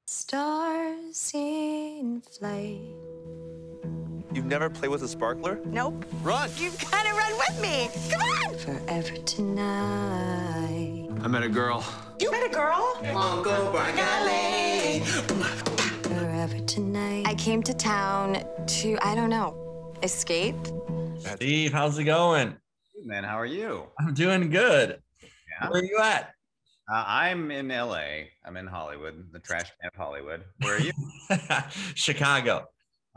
Stars in flight. You've never played with a sparkler? Nope. Run! You've got to run with me. Come on! Forever tonight. I met a girl. You met a girl? Forever tonight. I came to town to, I don't know, escape. Steve, how's it going? Hey, man, how are you? I'm doing good. Yeah. Where are you at? I'm in LA. I'm in Hollywood, the trash can of Hollywood. Where are you? Chicago.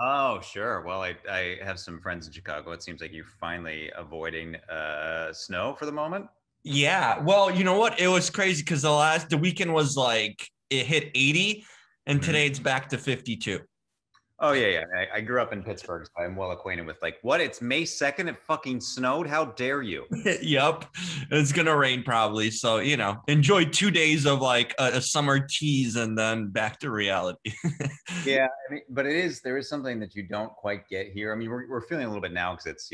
Oh, sure. Well, I have some friends in Chicago. It seems like you're finally avoiding snow for the moment. Yeah. Well, you know what? It was crazy because the weekend was like it hit 80, and today it's back to 52. Oh, yeah. I grew up in Pittsburgh, so I'm well acquainted with what? It's May 2nd. It fucking snowed. How dare you? Yep. It's going to rain probably. So, enjoy 2 days of like a summer tease and then back to reality. Yeah. I mean, but there is something that you don't quite get here. I mean, we're feeling a little bit now because it's,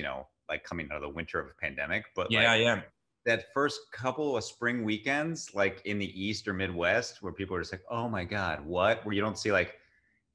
like coming out of the winter of a pandemic, but yeah. That first couple of spring weekends, like in the East or Midwest, where people are just like, oh my God, what? Where you don't see like,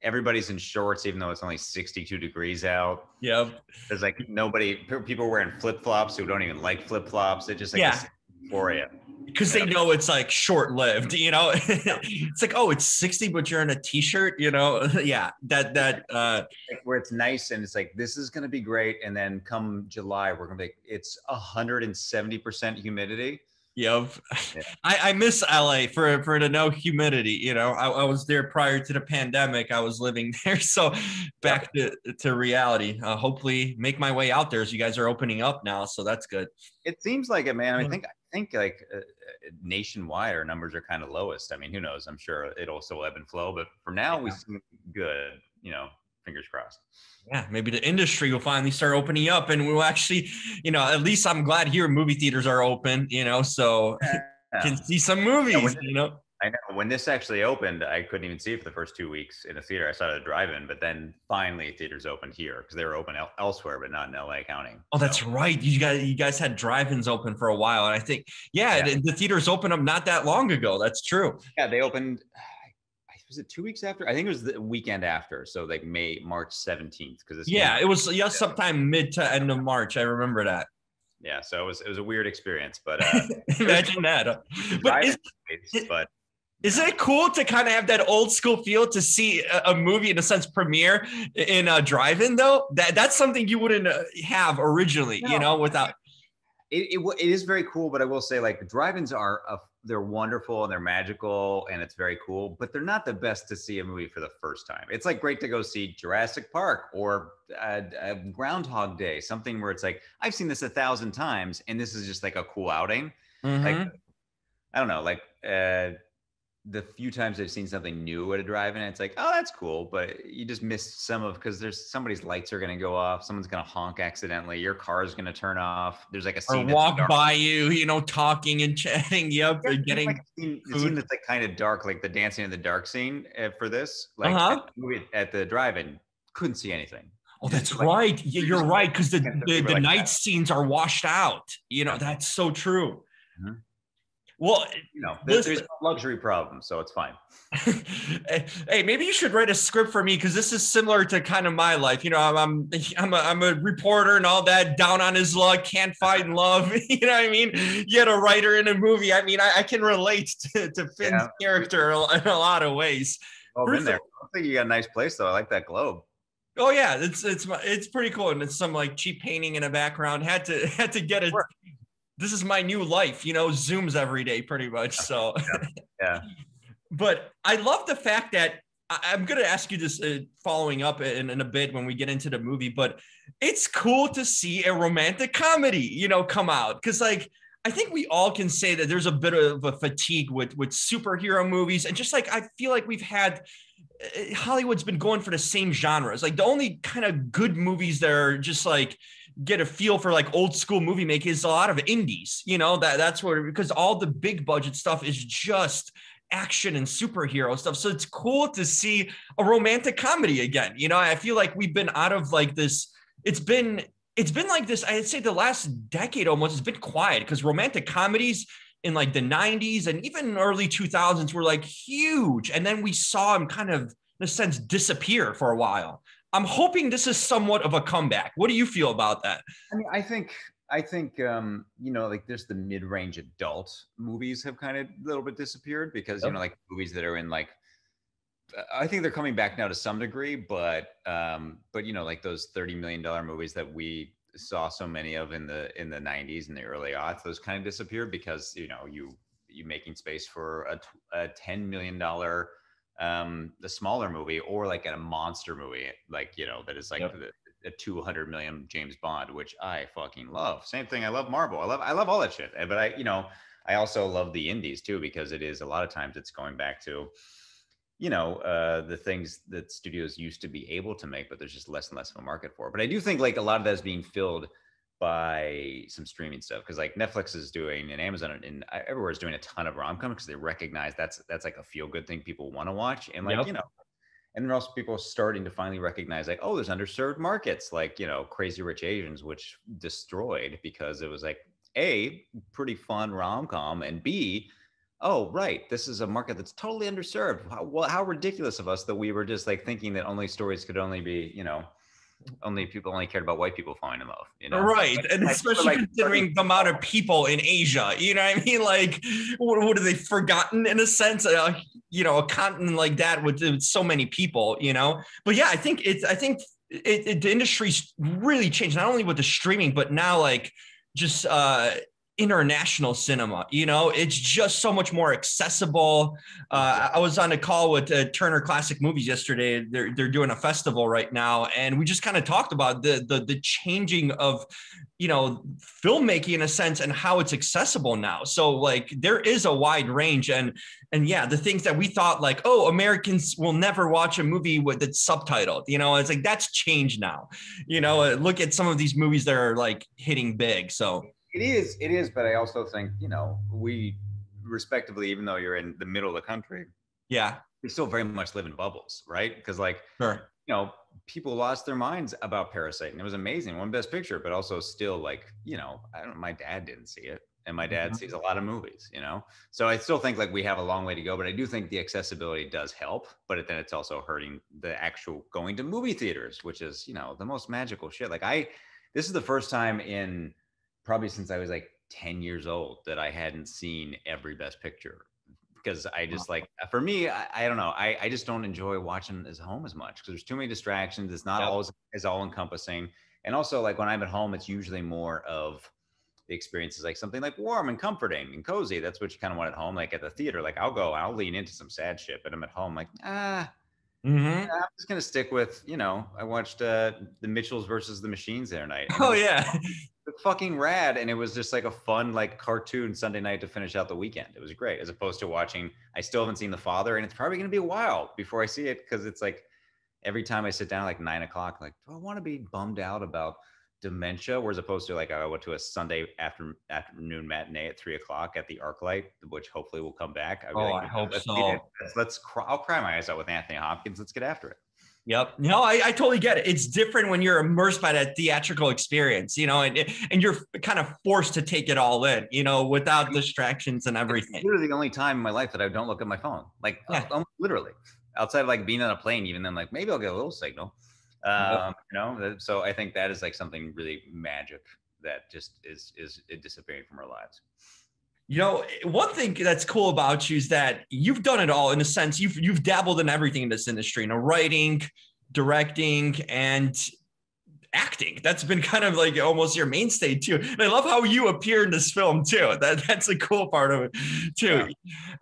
everybody's in shorts, even though it's only 62 degrees out. Yep. There's like people are wearing flip-flops who don't even like flip-flops. It's just like euphoria. Because they know it's like short-lived, It's like, oh, it's 60, but you're in a t-shirt, Yeah, that where it's nice and it's like, this is going to be great. And then come July, we're going to be, it's 170% humidity. Yep. Yeah. I miss LA for the no humidity. I was there prior to the pandemic. I was living there. So back to reality. Hopefully make my way out there as you guys are opening up now. So that's good. It seems like it, man. I think like nationwide our numbers are kind of lowest. I mean, who knows? I'm sure it'll still ebb and flow, but for now we seem good, fingers crossed. Yeah, maybe the industry will finally start opening up and we'll actually, at least I'm glad here movie theaters are open, so can see some movies, I know when this actually opened, I couldn't even see it for the first 2 weeks in a theater. I saw it at a drive-in, but then finally theaters opened here because they were open elsewhere, but not in LA County. Oh, that's right. You guys had drive-ins open for a while. And I think, the theaters opened up not that long ago. That's true. Yeah, they opened, was it 2 weeks after? I think it was the weekend after. So like March 17th. It was sometime mid to end of March. I remember that. Yeah. So it was a weird experience, but imagine that. But isn't it cool to kind of have that old school feel to see a movie in a sense premiere in a drive-in though? That's something you wouldn't have originally, without. It is very cool, but I will say like drive-ins they're wonderful and they're magical and it's very cool, but they're not the best to see a movie for the first time. It's like great to go see Jurassic Park or Groundhog Day, something where it's like, I've seen this 1,000 times and this is just like a cool outing. Mm-hmm. Like, I don't know, like the few times I've seen something new at a drive-in, it's like, oh, that's cool, but you just miss because there's somebody's lights are going to go off, someone's going to honk accidentally, your car is going to turn off. There's like a scene or walk by you, talking and chatting. Yep, getting like the scene that's like kind of dark, like the dancing in the dark scene for this, like at the drive-in, couldn't see anything. Oh, that's right. Yeah, you're right, because the night scenes are washed out. That's so true. Mm-hmm. Well, there's a luxury problem, so it's fine. Hey, maybe you should write a script for me because this is similar to kind of my life. I'm a reporter and all that, down on his luck, can't find love. You know what I mean? Yet a writer in a movie. I mean, I can relate to Finn's character in a lot of ways. Well, been there. I think you got a nice place though. I like that globe. Oh yeah, it's pretty cool, and it's some like cheap painting in the background. Had to get it. This is my new life, Zooms every day pretty much. So, yeah. But I love the fact that I'm going to ask you this following up in a bit when we get into the movie, but it's cool to see a romantic comedy, come out. Cause like, I think we all can say that there's a bit of a fatigue with superhero movies. And just like, I feel like we've had, Hollywood's been going for the same genres. Like the only kind of good movies that are just like, get a feel for like old school movie making is a lot of indies, that's where, because all the big budget stuff is just action and superhero stuff. So it's cool to see a romantic comedy again. I feel like we've been out of like this. It's been like this. I'd say the last decade almost has been quiet because romantic comedies in like the 90s and even early 2000s were like huge. And then we saw him kind of, in a sense, disappear for a while. I'm hoping this is somewhat of a comeback. What do you feel about that? I mean, I think like there's the mid-range adult movies have kind of a little bit disappeared because like movies that are in like I think they're coming back now to some degree, but like those $30 million movies that we saw so many of in the 90s and the early aughts, those kind of disappeared because you making space for a $10 million the smaller movie or like a monster movie like that is like a 200 million James Bond, which I fucking love. Same thing. I love Marvel. I love all that shit. But I also love the indies too, because it is a lot of times it's going back to, the things that studios used to be able to make, but there's just less and less of a market for. But I do think like a lot of that is being filled by some streaming stuff, because like Netflix is doing and Amazon and everywhere is doing a ton of rom-com because they recognize that's like a feel-good thing people want to watch. And like, and then also people are starting to finally recognize like, oh, there's underserved markets like, Crazy Rich Asians, which destroyed because it was like A, pretty fun rom-com, and B, oh, right, this is a market that's totally underserved. How ridiculous of us that we were just like thinking that only stories could only be, only people only cared about white people falling in love, Right. And especially like, considering the amount of people in Asia, you know what I mean? Like, what are they forgotten in a sense? A continent like that with so many people, But yeah, I think the industry's really changed, not only with the streaming, but now like just international cinema, it's just so much more accessible. I was on a call with Turner Classic Movies yesterday. They're doing a festival right now, and we just kind of talked about the changing of filmmaking in a sense and how it's accessible now. So like there is a wide range, and yeah, the things that we thought like, oh, Americans will never watch a movie that's subtitled, it's like that's changed now. Look at some of these movies that are like hitting big. So it is, but I also think, we respectively, even though you're in the middle of the country, we still very much live in bubbles, right? Because like, sure. People lost their minds about Parasite, and it was amazing, won Best Picture, but also still like, my dad didn't see it, and my dad sees a lot of movies, So I still think like we have a long way to go, but I do think the accessibility does help, but then it's also hurting the actual going to movie theaters, which is, the most magical shit. Like this is the first time in probably since I was like 10 years old that I hadn't seen every Best Picture, because I just like, for me, I don't know. I just don't enjoy watching at home as much because there's too many distractions. It's not always as all encompassing. And also like when I'm at home, it's usually more of the experiences like something like warm and comforting and cozy. That's what you kind of want at home. Like at the theater, like I'll lean into some sad shit, but I'm at home like, I'm just going to stick with, I watched the Mitchells versus the Machines the other night. Oh yeah. Fucking rad, and it was just like a fun like cartoon Sunday night to finish out the weekend. It was great, as opposed to watching, I still haven't seen The Father, and it's probably going to be a while before I see it, because it's like every time I sit down like 9 o'clock, like, do I want to be bummed out about dementia, whereas opposed to like I went to a Sunday afternoon matinee at 3 o'clock at the ArcLight, which hopefully will come back. I hope so. I'll cry my eyes out with Anthony Hopkins. Let's get after it. Yep. No, I totally get it. It's different when you're immersed by that theatrical experience, and you're kind of forced to take it all in, without distractions and everything. It's literally the only time in my life that I don't look at my phone. Like literally, outside of like being on a plane, even then, like maybe I'll get a little signal. So I think that is like something really magic that just is disappearing from our lives. One thing that's cool about you is that you've done it all in a sense. You've dabbled in everything in this industry, writing, directing, and acting. That's been kind of like almost your mainstay too. And I love how you appear in this film too. That's a cool part of it too.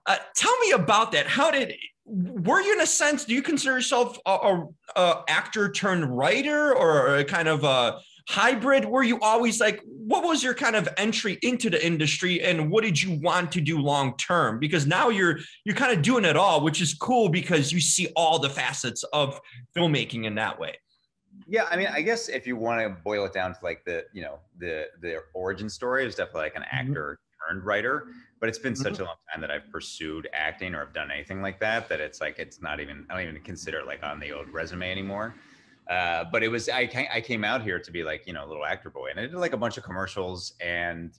Yeah. Tell me about that. Were you in a sense, do you consider yourself a actor turned writer, or a kind of a hybrid? Were you always like, what was your kind of entry into the industry, and what did you want to do long term? Because now you're kind of doing it all, which is cool because you see all the facets of filmmaking in that way. Yeah, I mean, I guess if you want to boil it down to like the origin story, is definitely like an actor turned writer. But it's been such a long time that I've pursued acting or have done anything like that it's like I don't even consider it like on the old resume anymore. But it was, I came out here to be like, a little actor boy, and I did like a bunch of commercials and,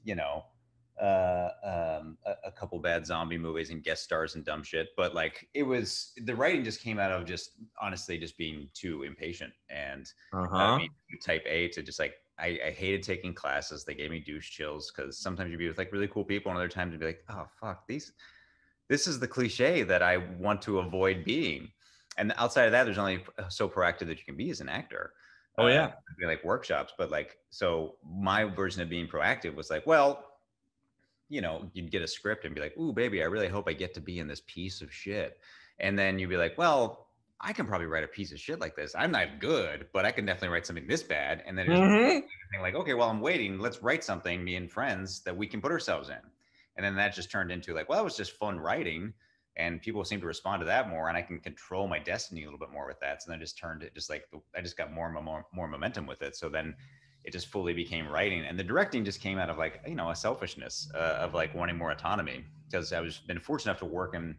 a couple bad zombie movies and guest stars and dumb shit. But like the writing just came out of just honestly just being too impatient and being too type A to just like I hated taking classes. They gave me douche chills because sometimes you'd be with like really cool people and other times you'd be like, oh fuck, this is the cliche that I want to avoid being. And outside of that, there's only so proactive that you can be as an actor. Oh yeah. Like workshops, but like, so my version of being proactive was like, well, you know, you'd get a script and be like, ooh, baby, I really hope I get to be in this piece of shit. And then you'd be like, well, I can probably write a piece of shit like this. I'm not good, but I can definitely write something this bad. And then it's like, okay, well, I'm waiting. Let's write something, me and friends, that we can put ourselves in. And then that just turned into like, well, it was just fun writing. And people seem to respond to that more. And I can control my destiny a little bit more with that. So then it just turned it just like, I just got more momentum with it. So then it just fully became writing, and the directing just came out of like, you know, a selfishness of like wanting more autonomy, because I was been fortunate enough to work in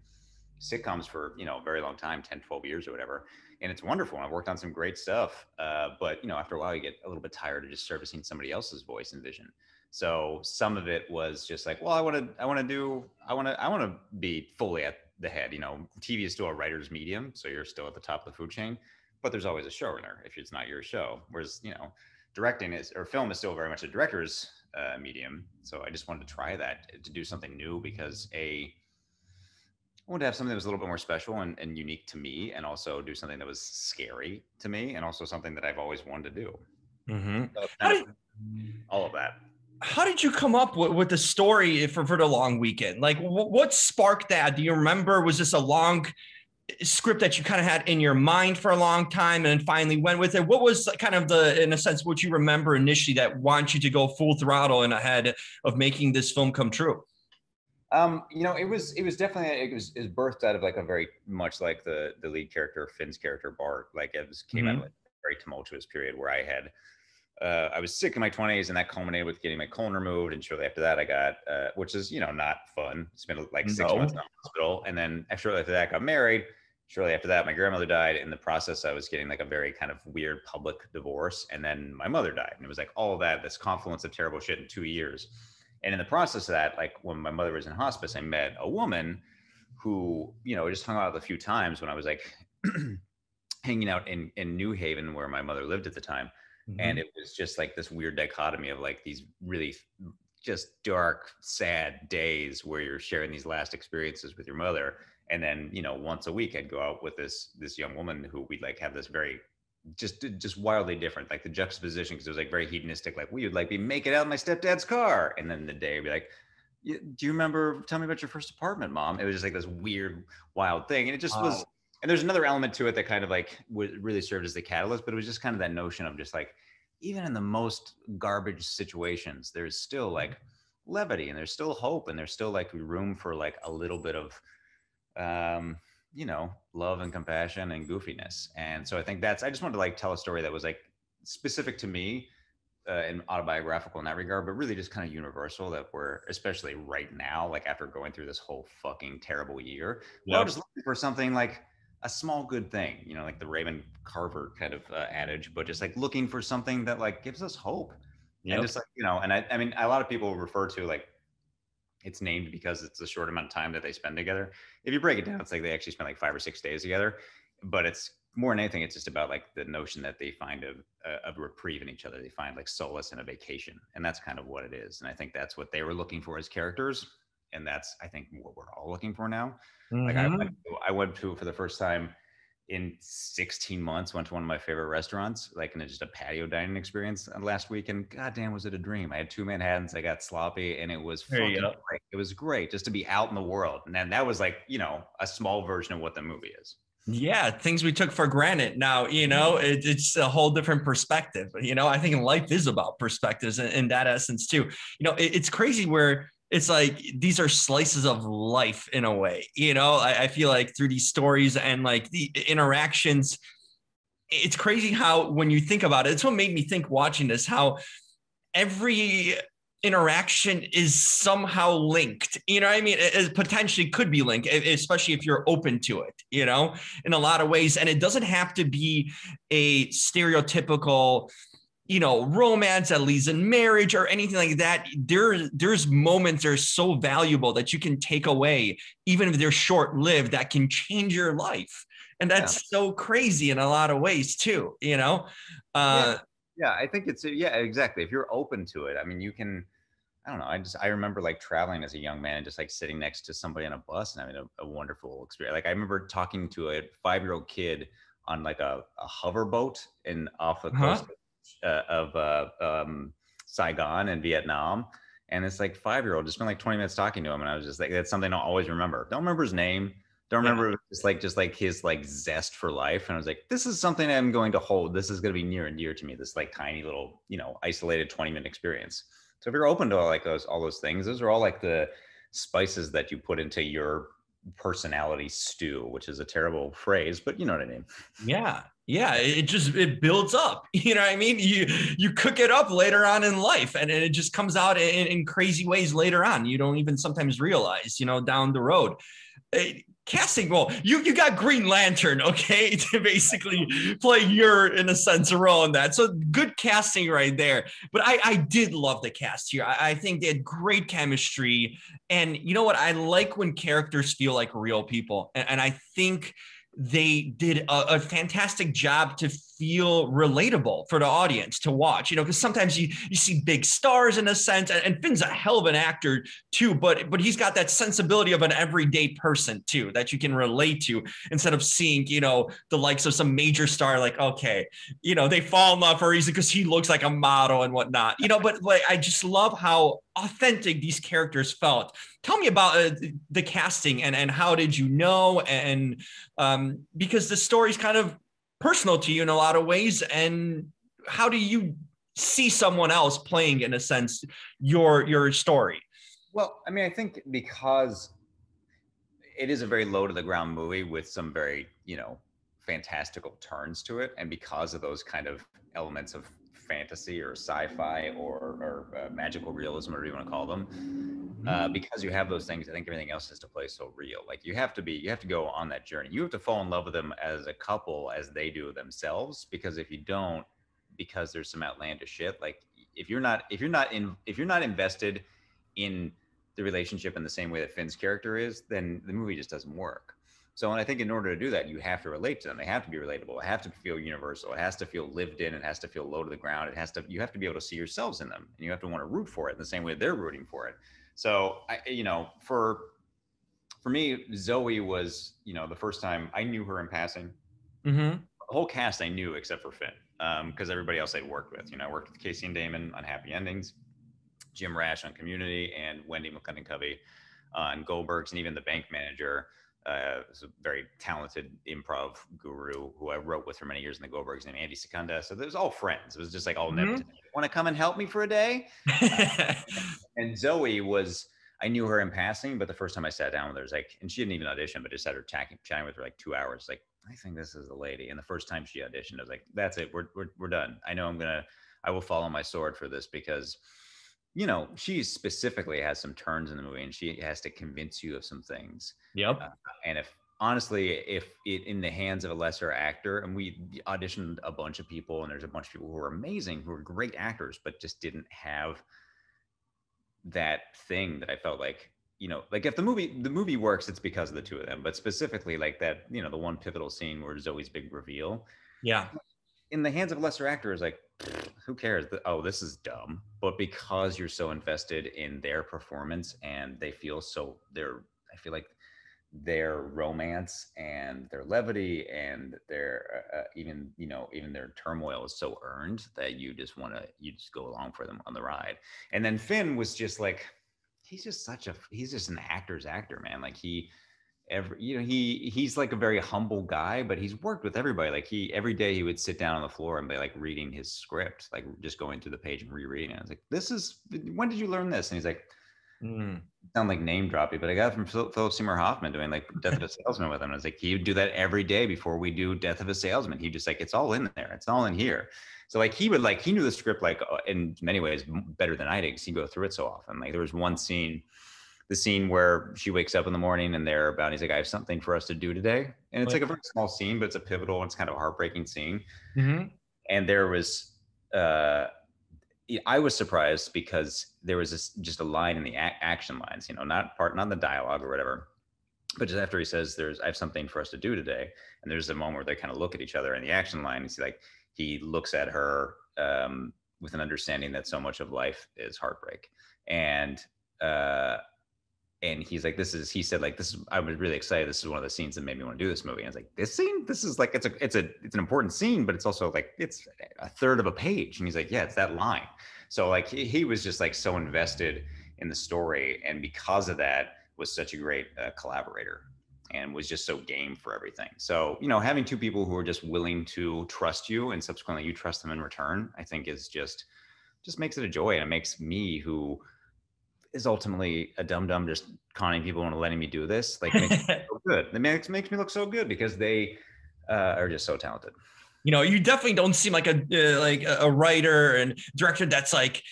sitcoms for, you know, a very long time, 10, 12 years or whatever. And it's wonderful. And I've worked on some great stuff. But, you know, after a while you get a little bit tired of just servicing somebody else's voice and vision. So some of it was just like, well, I want to be fully at the head. You know, TV is still a writer's medium. So you're still at the top of the food chain, but there's always a showrunner if it's not your show. Whereas, you know, directing film is still very much a director's medium. So I just wanted to try that, to do something new, because I wanted to have something that was a little bit more special and unique to me, and also do something that was scary to me, and also something that I've always wanted to do. So all of that. How did you come up with the story for the long weekend? Like what sparked that? Do you remember? Was this a long script that you kind of had in your mind for a long time and finally went with it? What was kind of in a sense, what you remember initially that wants you to go full throttle and ahead of making this film come true? You know, it was definitely, it was birthed out of like a very much like the lead character, Finn's character, Bart. Like it came out of a very tumultuous period where I was sick in my 20s, and that culminated with getting my colon removed. And shortly after that, I got, which is, you know, not fun. Spent like 6 months in the hospital. And then shortly after that, I got married. Shortly after that, my grandmother died. In the process, I was getting like a very kind of weird public divorce. And then my mother died. And it was like all of that, this confluence of terrible shit in 2 years. And in the process of that, like when my mother was in hospice, I met a woman who, you know, just hung out a few times when I was like hanging out in New Haven, where my mother lived at the time. And it was just like this weird dichotomy of like these really just dark, sad days where you're sharing these last experiences with your mother. And then, you know, once a week I'd go out with this young woman who we'd like have this very just wildly different, like the juxtaposition, because it was like very hedonistic, like we would like be making out in my stepdad's car, and then the day would be like, do you remember, tell me about your first apartment, Mom? It was just like this weird, wild thing. And it just was, and there's another element to it that kind of like really served as the catalyst, but it was just kind of that notion of just like, even in the most garbage situations, there's still like levity, and there's still hope, and there's still like room for like a little bit of, you know, love and compassion and goofiness. And so I think I just wanted to like tell a story that was like specific to me and autobiographical in that regard, but really just kind of universal, that we're, especially right now, like after going through this whole fucking terrible year, we're just looking for something like a small good thing, you know, like the Raymond Carver kind of adage, but just like looking for something that like gives us hope. And just like, you know, and I mean, a lot of people refer to like, it's named because it's a short amount of time that they spend together. If you break it down, it's like they actually spend like 5 or 6 days together, but it's more than anything, it's just about like the notion that they find a reprieve in each other. They find like solace in a vacation. And that's kind of what it is. And I think that's what they were looking for as characters. And that's, I think, what we're all looking for now. Like I went to, for the first time in 16 months, went to one of my favorite restaurants, like in just a patio dining experience last week. And goddamn, was it a dream. I had 2 Manhattans, I got sloppy, and it was fucking great. It was great just to be out in the world. And then that was like, you know, a small version of what the movie is. Yeah, things we took for granted. Now, you know, it's a whole different perspective. You know, I think life is about perspectives in that essence too. You know, it's crazy where it's like these are slices of life in a way. You know, I feel like through these stories and like the interactions, it's crazy how when you think about it, it's what made me think watching this, how every interaction is somehow linked. You know what I mean? It potentially could be linked, especially if you're open to it, you know, in a lot of ways. And it doesn't have to be a stereotypical romance that leads in marriage or anything like that. There's moments that are so valuable that you can take away, even if they're short-lived, that can change your life. And that's so crazy in a lot of ways too, Yeah, I think exactly. If you're open to it, I mean, you can, I don't know. I remember like traveling as a young man and just like sitting next to somebody on a bus and having a wonderful experience. Like I remember talking to a 5-year-old kid on like a hover boat off the coast of Saigon in Vietnam. And it's like 5-year-old, just spent like 20 minutes talking to him. And I was just like, that's something I'll always remember. Don't remember his name. Don't remember just like his like zest for life. And I was like, this is something I'm going to hold. This is going to be near and dear to me. This like tiny little, isolated 20-minute experience. So if you're open to all those things, those are all like the spices that you put into your personality stew, which is a terrible phrase, but you know what I mean? Yeah. It builds up. You know what I mean? You cook it up later on in life, and it just comes out in crazy ways later on. You don't even sometimes realize, down the road. Casting, well, you got Green Lantern, okay, to basically play in a sense, role in that. So good casting right there. But I did love the cast here. I think they had great chemistry. And you know what? I like when characters feel like real people. And I think they did a fantastic job to feel relatable for the audience to watch, because sometimes you see big stars in a sense, and Finn's a hell of an actor too, but he's got that sensibility of an everyday person too, that you can relate to, instead of seeing, the likes of some major star, like, okay, they fall in love for a reason because he looks like a model and whatnot, but like, I just love how authentic these characters felt. Tell me about the casting and how did you know? And because the story's kind of personal to you in a lot of ways. And how do you see someone else playing, in a sense, your story? Well, I mean, I think because it is a very low to the ground movie with some very, fantastical turns to it. And because of those kind of elements of fantasy or sci-fi or magical realism, whatever you want to call them, because you have those things, I think everything else has to play so real. Like you have to go on that journey. You have to fall in love with them as a couple as they do themselves. Because if you don't, because there's some outlandish shit, like if you're not invested in the relationship in the same way that Finn's character is, then the movie just doesn't work. So, and I think in order to do that, you have to relate to them. They have to be relatable. It has to feel universal. It has to feel lived in. It has to feel low to the ground. You have to be able to see yourselves in them, and you have to want to root for it in the same way they're rooting for it. So, for me, Zoe was, the first time I knew her in passing. The whole cast I knew except for Finn, because everybody else I'd worked with. I worked with Casey and Damon on Happy Endings, Jim Rash on Community, and Wendy McClendon-Covey on Goldbergs, and even the bank manager. Was a very talented improv guru who I wrote with for many years in the Goldbergs, named Andy Secunda. So there's all friends. It was just like all nepotism. Want to come and help me for a day? And Zoe was, I knew her in passing, but the first time I sat down with her, was like, and she didn't even audition, but just had her chatting with her like 2 hours. Like, I think this is the lady. And the first time she auditioned, I was like, that's it. We're done. I know I will follow my sword for this, because she specifically has some turns in the movie, and she has to convince you of some things. Yep. And if it in the hands of a lesser actor, and we auditioned a bunch of people, and there's a bunch of people who are amazing, who are great actors, but just didn't have that thing that I felt like, like if the movie works, it's because of the two of them. But specifically like that, the one pivotal scene where Zoe's big reveal. Yeah. In the hands of a lesser actor is like, who cares? Oh, this is dumb. But because you're so invested in their performance, and I feel like their romance and their levity and their even their turmoil is so earned that you just go along for them on the ride. And then Finn was just like, he's just an actor's actor, man. Like he's like a very humble guy, but he's worked with everybody. Like every day he would sit down on the floor and be like reading his script, like just going through the page and rereading it. I was like, when did you learn this? And he's like, sound like name droppy, but I got it from Philip Seymour Hoffman doing like Death of a Salesman with him. And I was like, he would do that every day before we do Death of a Salesman. He just like, it's all in there. It's all in here. So like he knew the script like in many ways better than I did, because he'd go through it so often. Like there was one scene, the scene where she wakes up in the morning and he's like, I have something for us to do today. And it's like a very small scene, but it's a pivotal, it's kind of a heartbreaking scene. And there was I was surprised because there was just a line in the action lines, not the dialogue or whatever, but just after he says, I have something for us to do today. And there's a moment where they kind of look at each other in the action line. It's like, he looks at her with an understanding that so much of life is heartbreak. And he's like, he said, like, I was really excited. This is one of the scenes that made me want to do this movie. And I was like, this scene, this is like, it's an important scene, but it's also like, it's a third of a page. And he's like, yeah, it's that line. So like, he was just like so invested in the story. And because of that, was such a great collaborator and was just so game for everything. So, having two people who are just willing to trust you and subsequently you trust them in return, I think is just makes it a joy. And it makes me, who is ultimately a dum-dum just conning people into letting me do this, like, makes me so good. It makes me look so good because they are just so talented. You definitely don't seem like a writer and director that's like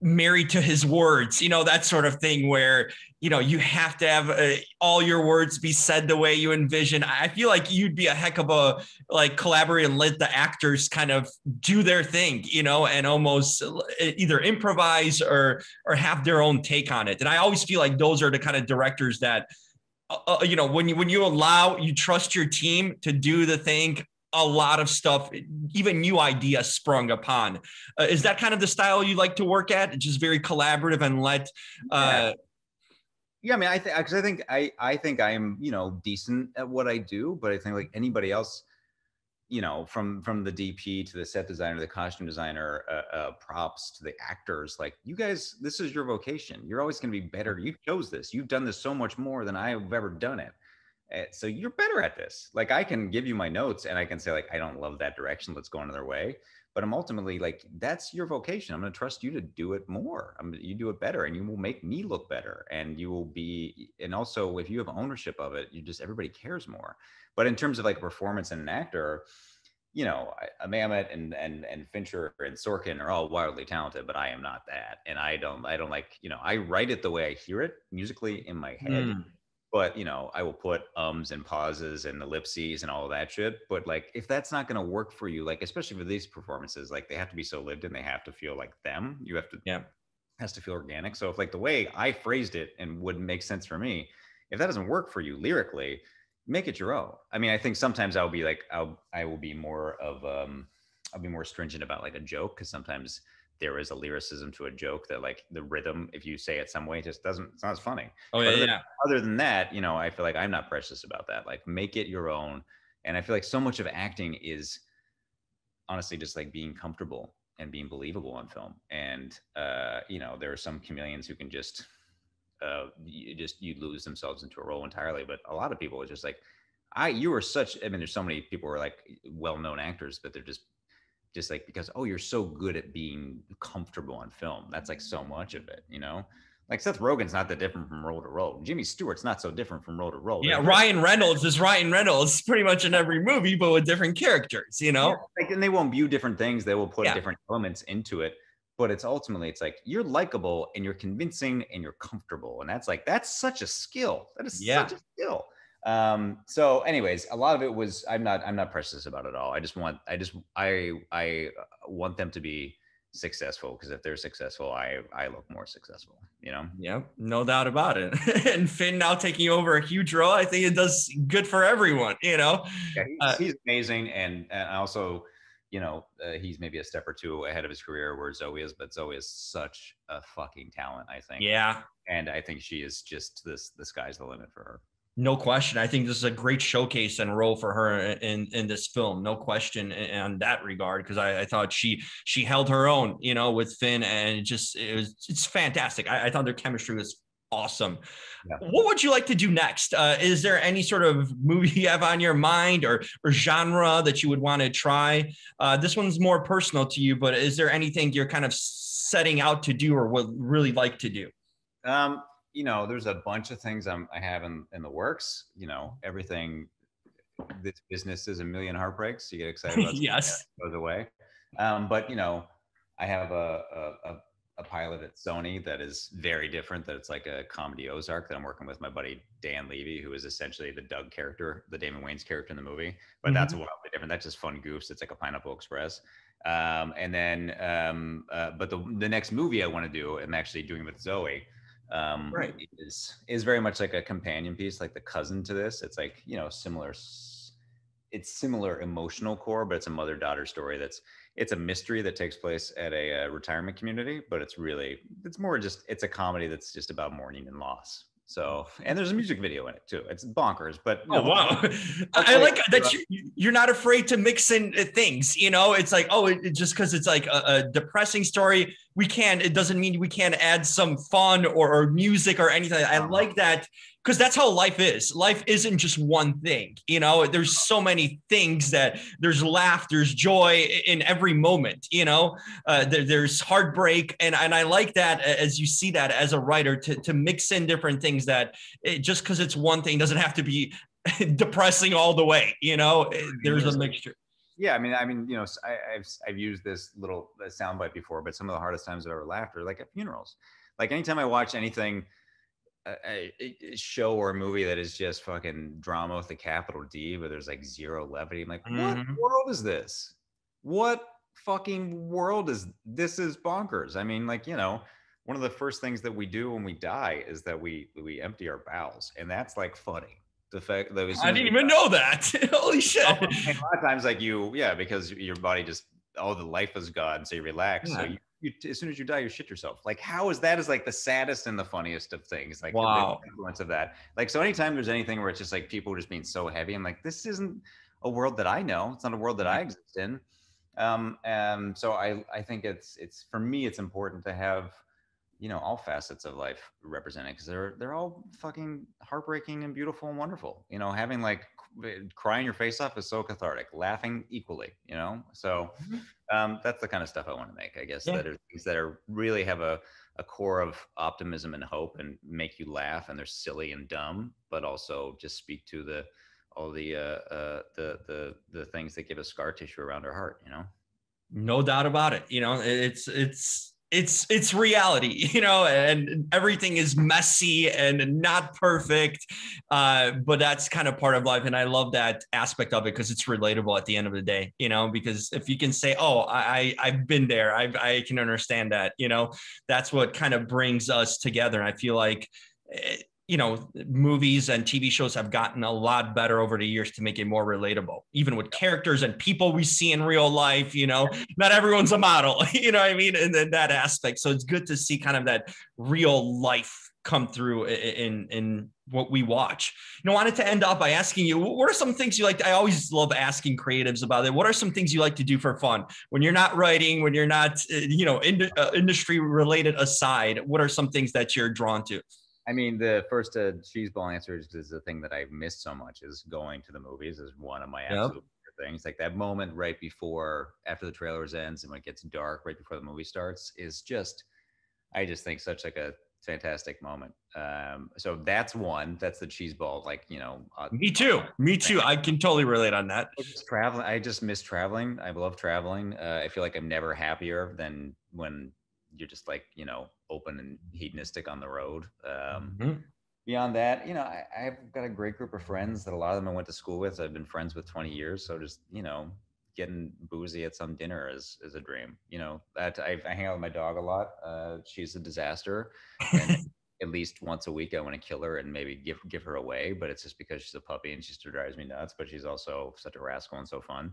married to his words, that sort of thing where, you have to have all your words be said the way you envision. I feel like you'd be a heck of a collaborator and let the actors kind of do their thing, and almost either improvise or have their own take on it. And I always feel like those are the kind of directors that, when you trust your team to do the thing, a lot of stuff, even new ideas sprung upon. Is that kind of the style you like to work at? It's just very collaborative and let. Yeah, I mean, I think I am, decent at what I do, but I think like anybody else, from the DP to the set designer, the costume designer, props to the actors, like, you guys, this is your vocation. You're always going to be better. You chose this. You've done this so much more than I've ever done it. So you're better at this. Like, I can give you my notes and I can say, like, I don't love that direction. Let's go another way. But I'm ultimately like, that's your vocation. I'm going to trust you to do it more. You do it better and you will make me look better. And you will be, and also if you have ownership of it, everybody cares more. But in terms of like performance and an actor, Mamet and Fincher and Sorkin are all wildly talented, but I am not that. And I don't like, I write it the way I hear it musically in my head. But, I will put ums and pauses and ellipses and all of that shit. But like, if that's not going to work for you, like, especially for these performances, like, they have to be so lived and they have to feel like them. You have to, has to feel organic. So if like the way I phrased it and would make sense for me, if that doesn't work for you lyrically, make it your own. I mean, I think sometimes I'll be like, I will be more of, I'll be more stringent about like a joke. Cause sometimes there is a lyricism to a joke that like the rhythm, if you say it some way, just it's not as funny. Oh yeah. Other than that, I feel like I'm not precious about that. Like, make it your own. And I feel like so much of acting is honestly just like being comfortable and being believable on film. And, there are some chameleons who can just, you lose themselves into a role entirely. But a lot of people are just like, there's so many people who are like well-known actors, but they're just like, because, oh, you're so good at being comfortable on film. That's like so much of it, like Seth Rogen's not that different from role to role. Jimmy Stewart's not so different from role to role. Yeah. Ryan Reynolds is Ryan Reynolds pretty much in every movie, but with different characters, Yeah, like, and they won't view different things. They will put different elements into it, but it's like, you're likable and you're convincing and you're comfortable. And that's such a skill. That is such a skill. So anyways, a lot of it was, I'm not precious about it all. I want them to be successful, because if they're successful, I look more successful, Yeah, no doubt about it. And Finn now taking over a huge role, I think it does good for everyone, Yeah, he's amazing. And also, he's maybe a step or two ahead of his career where Zoe is, but Zoe is such a fucking talent, I think. Yeah. And I think she is just the sky's the limit for her. No question. I think this is a great showcase and role for her in this film. No question in that regard, because I thought she held her own, with Finn, and it's fantastic. I thought their chemistry was awesome. Yeah. What would you like to do next? Is there any sort of movie you have on your mind or genre that you would want to try? This one's more personal to you, but is there anything you're kind of setting out to do or would really like to do? There's a bunch of things I have in the works. Everything. This business is a million heartbreaks. You get excited about yes, that goes away. But I have a pilot at Sony that is very different. That it's like a comedy Ozark that I'm working with my buddy Dan Levy, who is essentially the Doug character, the Damon Wayans character in the movie. But that's wildly different. That's just fun goofs. It's like a Pineapple Express. And then, but the next movie I want to do, I'm actually doing with Zoe, Right. is very much like a companion piece, like the cousin to this. It's like, you know, it's similar emotional core, but it's a mother-daughter story. It's a mystery that takes place at a retirement community, but it's more just, it's a comedy that's just about mourning and loss. So, and there's a music video in it too. It's bonkers, but Oh, wow. I like that you're not afraid to mix in things, you know, it's like, oh, just because it's like a depressing story, it doesn't mean we can't add some fun or music or anything. I like that because that's how life is. Life isn't just one thing, you know, there's so many things that there's laughter, there's joy in every moment, you know, there's heartbreak. And I like that as you see that as a writer to mix in different things that just because it's one thing doesn't have to be depressing all the way, you know, there's a mixture. Yeah, I mean, you know, I've used this little soundbite before, but some of the hardest times I've ever laughed are like at funerals. Like anytime I watch anything, a show or a movie that is just fucking drama with a capital D, but there's like zero levity. I'm like, what world is this? What fucking world is this? Is bonkers. I mean, like, you know, one of the first things that we do when we die is that we empty our bowels, and that's like funny. The fact that I didn't even know that. Holy shit. A lot of times, like because your body just, the life is gone, so you relax. Yeah. So you as soon as you die, you shit yourself. Like, how is that is like the saddest and the funniest of things. Like, wow. The influence of that. Like, so anytime there's anything where it's just like people just being so heavy, I'm like, this isn't a world that I know. It's not a world that I exist in. So I think it's for me, it's important to have, you know, all facets of life represented, because they're all fucking heartbreaking and beautiful and wonderful. You know, having like crying your face off is so cathartic, laughing equally, you know. So that's the kind of stuff I want to make, I guess. That are things that are really have a core of optimism and hope and make you laugh, and they're silly and dumb, but also just speak to all the things that give us scar tissue around our heart, you know. No doubt about it. You know, it's reality, you know, and everything is messy and not perfect, but that's kind of part of life. And I love that aspect of it because it's relatable at the end of the day, you know, because if you can say, oh, I've been there, I can understand that, you know, that's what kind of brings us together. And I feel like, you know, movies and TV shows have gotten a lot better over the years to make it more relatable, even with characters and people we see in real life. You know, not everyone's a model, you know what I mean? And then that aspect. So it's good to see kind of that real life come through in what we watch. You know, I wanted to end up by asking you, what are some things you like? I always love asking creatives about it. What are some things you like to do for fun when you're not writing, when you're not, you know, industry related aside? What are some things that you're drawn to? I mean, the first cheeseball answer is the thing that I've missed so much is going to the movies is one of my absolute favorite things. Like that moment right before, after the trailers ends and when it gets dark, right before the movie starts is just, I just think such like a fantastic moment. So that's one, that's the cheeseball, like, you know. Me too. I can totally relate on that. Traveling. I just miss traveling. I love traveling. I feel like I'm never happier than when you're just like, you know, open and hedonistic on the road. Beyond that, you know, I've got a great group of friends that a lot of them I went to school with. I've been friends with 20 years. So just, you know, getting boozy at some dinner is a dream. You know, that I hang out with my dog a lot. She's a disaster. And at least once a week I want to kill her and maybe give her away, but it's just because she's a puppy and she still drives me nuts, but she's also such a rascal and so fun.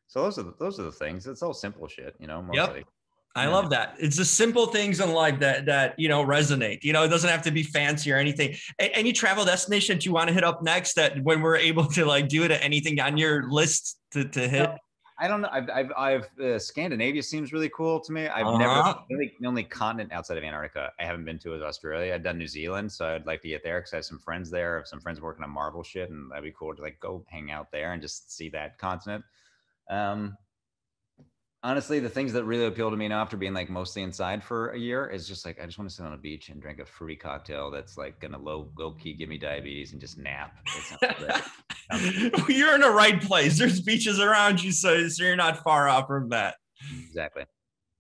So those are the things. It's all simple shit, you know, mostly. Yep. I love that. It's the simple things in life that, you know, resonate. You know, it doesn't have to be fancy or anything. Any travel destination that you want to hit up next that when we're able to like do it, anything on your list to hit? I don't know. I've Scandinavia seems really cool to me. I've never really, the only continent outside of Antarctica I haven't been to is Australia. I've done New Zealand, so I'd like to get there because I have some friends there. I have some friends working on Marvel shit, and that'd be cool to like go hang out there and just see that continent. Honestly, the things that really appeal to me now after being like mostly inside for a year is just like, I just want to sit on a beach and drink a fruity cocktail that's like gonna low key give me diabetes and just nap. You're in the right place. There's beaches around you, so you're not far off from that. Exactly.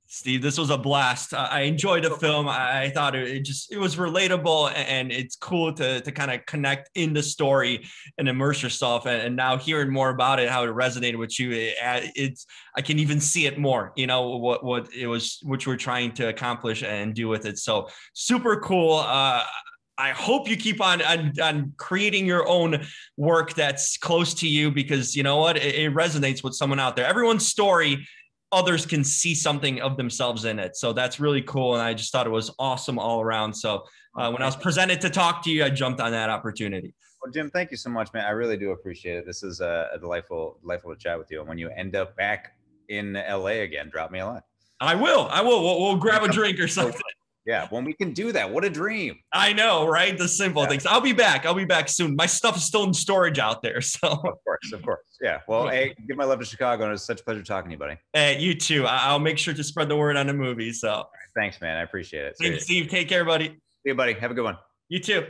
Steve, this was a blast. I enjoyed the film. I thought it was relatable, and it's cool to kind of connect in the story and immerse yourself. And now hearing more about it, how it resonated with you, I can even see it more, you know, what it was, which we're trying to accomplish and do with it. So super cool. I hope you keep on creating your own work that's close to you, because you know what, it resonates with someone out there. Everyone's story, others can see something of themselves in it. So that's really cool. And I just thought it was awesome all around. So when I was presented to talk to you, I jumped on that opportunity. Well, Jim, thank you so much, man. I really do appreciate it. This is a delightful to chat with you. And when you end up back in LA again, drop me a line. I will. We'll grab a drink or something. Yeah, when we can do that. What a dream. I know, right? The simple things. I'll be back soon. My stuff is still in storage out there. So of course. Yeah. Well, hey, give my love to Chicago, and it's such a pleasure talking to you, buddy. Hey, you too. I'll make sure to spread the word on the movie. So thanks, man. I appreciate it. Thanks, Steve. Take care, buddy. See you, buddy. Have a good one. You too.